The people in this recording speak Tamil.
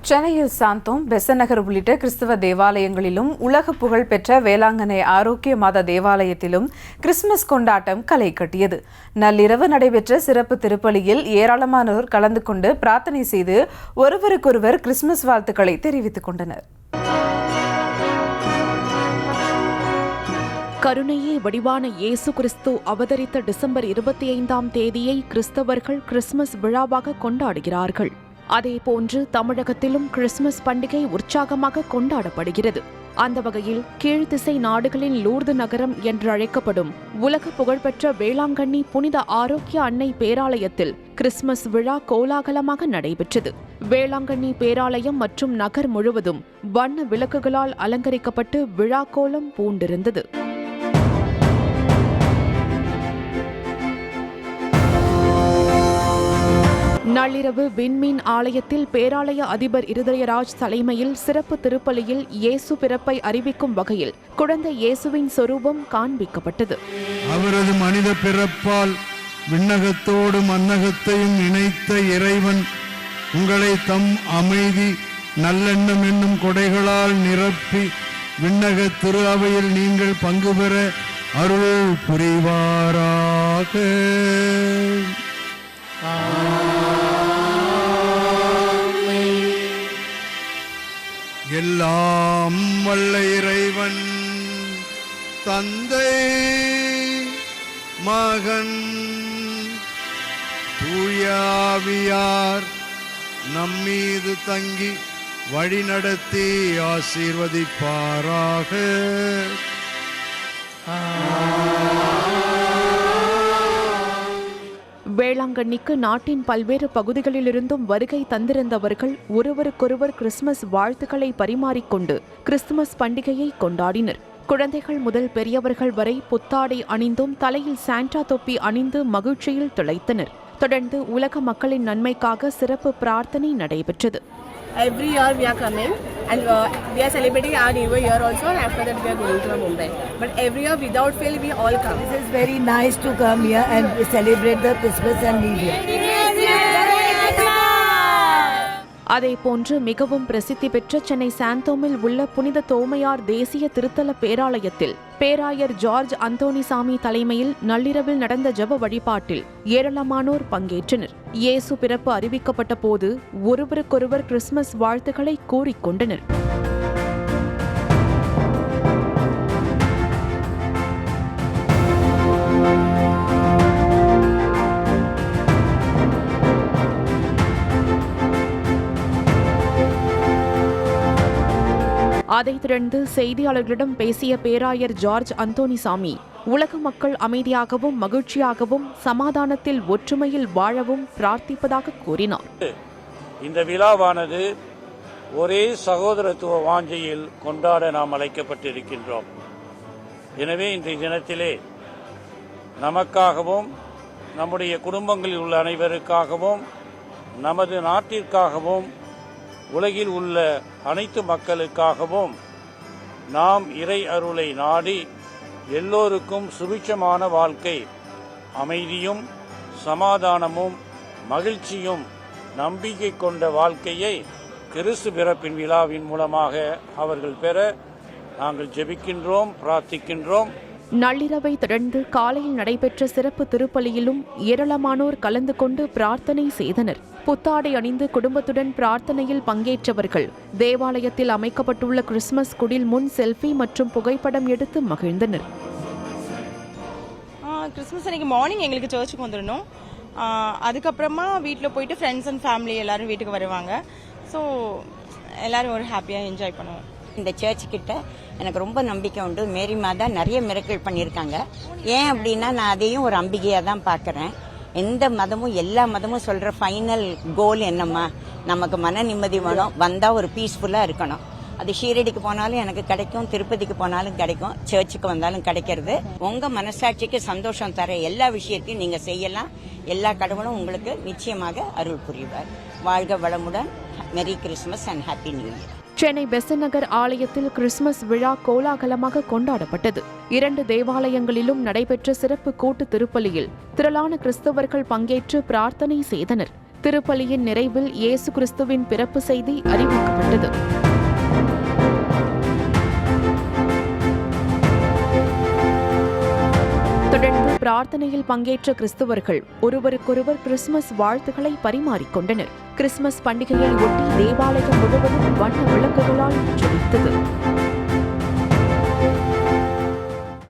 சென்னையில் சாந்தோம், பெசன்ட் நகர் உள்ளிட்ட கிறிஸ்தவ தேவாலயங்களிலும் உலக புகழ் பெற்ற வேளாங்கண்ணி ஆரோக்கிய மாதா தேவாலயத்திலும் கிறிஸ்துமஸ் கொண்டாட்டம் களை கட்டியது. நள்ளிரவு நடைபெற்ற சிறப்பு திருப்பலியில் ஏராளமானோர் கலந்து கொண்டு பிரார்த்தனை செய்து ஒருவருக்கொருவர் கிறிஸ்துமஸ் வாழ்த்துக்களை தெரிவித்துக் கொண்டனர். கருணையே வடிவான இயேசு கிறிஸ்து அவதரித்த டிசம்பர் 25ஆம் தேதியை கிறிஸ்தவர்கள் கிறிஸ்துமஸ் விழாவாக கொண்டாடுகிறார்கள். அதேபோன்று தமிழகத்திலும் கிறிஸ்துமஸ் பண்டிகை உற்சாகமாக கொண்டாடப்படுகிறது. அந்த வகையில் கீழ்த்திசை நாடுகளின் லூர்து நகரம் என்று அழைக்கப்படும் உலக புகழ்பெற்ற வேளாங்கண்ணி புனித ஆரோக்கிய அன்னை பேராலயத்தில் கிறிஸ்துமஸ் விழா கோலாகலமாக நடைபெற்றது. வேளாங்கண்ணி பேராலயம் மற்றும் நகர் முழுவதும் வண்ண விளக்குகளால் அலங்கரிக்கப்பட்டு விழா கோலம் பூண்டிருந்தது. நள்ளிரவு விண்மீன் ஆலயத்தில் பேராலய அதிபர் இருதயராஜ் தலைமையில் சிறப்பு திருப்பலியில் இயேசு பிறப்பை அறிவிக்கும் வகையில் குழந்தை இயேசுவின் சொரூபம் காண்பிக்கப்பட்டது. அவரது மனித பிறப்பால் விண்ணகத்தோடு மன்னகத்தையும் இணைத்த இறைவன் உங்களை தம் அமைதி நல்லெண்ணம் என்னும் கொடைகளால் நிரப்பி விண்ணக திரு அவையில் நீங்கள் பங்கு பெற அருள் புரிவாராக. எல்லாம் வல்ல இறைவன் தந்தை மகன் தூயாவியார் நம்மீது தங்கி வழிநடத்தி ஆசீர்வதிப்பாராக. வேளாங்கண்ணிக்கு நாட்டின் பல்வேறு பகுதிகளிலிருந்தும் வருகை தந்திருந்தவர்கள் ஒருவருக்கொருவர் கிறிஸ்துமஸ் வாழ்த்துக்களை பரிமாறிக்கொண்டு கிறிஸ்துமஸ் பண்டிகையை கொண்டாடினர். குழந்தைகள் முதல் பெரியவர்கள் வரை புத்தாடை அணிந்தும் தலையில் சாண்டா தொப்பி அணிந்து மகிழ்ச்சியில் திளைத்தனர். தொடர்ந்து உலக மக்களின் நன்மைக்காக சிறப்பு பிரார்த்தனை நடைபெற்றது. Every year we are coming and we are celebrating our New Year also, and after that we are going to Mumbai. But every year without fail we all come. This is very nice to come here and celebrate the Christmas and New Year. அதேபோன்று மிகவும் பிரசித்தி பெற்ற சென்னை சாந்தோமில் உள்ள புனித தோமையார் தேசிய திருத்தல பேராலயத்தில் பேராயர் ஜார்ஜ் அந்தோனிசாமி தலைமையில் நள்ளிரவில் நடந்த ஜெப வழிபாட்டில் ஏராளமானோர் பங்கேற்றனர். இயேசு பிறப்பு அறிவிக்கப்பட்ட போது ஒருவருக்கொருவர் கிறிஸ்துமஸ் வாழ்த்துக்களை கூறிக்கொண்டனர். அதைத் தொடர்ந்து செய்தியாளர்களிடம் பேசிய பேராயர் ஜார்ஜ் அந்தோனிசாமி உலக மக்கள் அமைதியாகவும் மகிழ்ச்சியாகவும் சமாதானத்தில் ஒற்றுமையில் வாழவும் பிரார்த்திப்பதாக கூறினார். இந்த விழாவானது ஒரே சகோதரத்துவ வாஞ்சையில் கொண்டாட நாம் அழைக்கப்பட்டிருக்கின்றோம். எனவே இந்த தினத்திலே நமக்காகவும் நம்முடைய குடும்பங்களில் உள்ள அனைவருக்காகவும் நமது நாட்டிற்காகவும் உலகில் உள்ள அனைத்து மக்களுக்காகவும் நாம் இறை அருளை நாடி எல்லோருக்கும் சுபிட்சமான வாழ்க்கை, அமைதியும் சமாதானமும் மகிழ்ச்சியும் நம்பிக்கை கொண்ட வாழ்க்கையை கிறிஸ்து பிறப்பின் விழாவின் மூலமாக அவர்கள் பெற நாங்கள் ஜெபிக்கின்றோம், பிரார்த்திக்கின்றோம். நள்ளிரவை தொடர்ந்து காலையில் நடைபெற்ற சிறப்பு திருப்பலியிலும் ஏராளமானோர் கலந்து கொண்டு பிரார்த்தனை செய்தனர். புத்தாடை அணிந்து குடும்பத்துடன் பிரார்த்தனையில் பங்கேற்றவர்கள் தேவாலயத்தில் அமைக்கப்பட்டுள்ள கிறிஸ்துமஸ் குடில் முன் செல்ஃபி மற்றும் புகைப்படம் எடுத்து மகிழ்ந்தனர். கிறிஸ்துமஸ் அன்னைக்கு மார்னிங் எங்களுக்கு சர்ச்சுக்கு வந்துடணும். அதுக்கப்புறமா வீட்டில் போயிட்டு ஃப்ரெண்ட்ஸ் அண்ட் ஃபேமிலி எல்லாரும் வீட்டுக்கு வருவாங்க. ஸோ எல்லாரும் ஒரு ஹாப்பியாக என்ஜாய் பண்ணுவோம். இந்த சர்ச் கிட்ட எனக்கு ரொம்ப நம்பிக்கை உண்டு. மேரி மாதா நிறைய மிரக்கிள் பண்ணியிருக்காங்க. ஏன் அப்படின்னா நான் அதையும் ஒரு அம்பிகையாக தான் பார்க்குறேன். எந்த மதமும் எல்லா மதமும் சொல்கிற ஃபைனல் கோல் என்னம்மா, நமக்கு மன நிம்மதி வேணும், வந்தால் ஒரு பீஸ்ஃபுல்லாக இருக்கணும். அது ஷீரடிக்கு போனாலும் எனக்கு கிடைக்கும், திருப்பதிக்கு போனாலும் கிடைக்கும், சர்ச்சுக்கு வந்தாலும் கிடைக்கிறது. உங்கள் மனசாட்சிக்கு சந்தோஷம் தர எல்லா விஷயத்தையும் நீங்கள் செய்யலாம். எல்லா கடவுளும் உங்களுக்கு நிச்சயமாக அருள் புரிவார். வாழ்க வளமுடன். Merry Christmas and happy new year. Chennai Besant Nagar ஆலயத்தில் கிறிஸ்துமஸ் விழா கோலாகலமாக கொண்டாடப்பட்டது. 2 தேவாலயங்களிலும் நடைபெற்ற சிறப்பு கூட்டு திருப்பலியில் திரளான கிறிஸ்தவர்கள் பங்கேற்று பிரார்த்தனை செய்தனர். திருப்பலியின் நிறைவில் இயேசு கிறிஸ்துவின் பிறப்பு செய்தி அறிவிக்கப்பட்டது. தொடர்ந்து பிரார்த்தனையில் பங்கேற்ற கிறிஸ்தவர்கள் ஒருவருக்கொருவர் கிறிஸ்துமஸ் வாழ்த்துக்களை பரிமாறிக்கொண்டனர். கிறிஸ்துமஸ் பண்டிகையை ஒட்டி தேவாலயம் முழுவதும் வண்ண விளக்குகளால் ஜொலித்தது.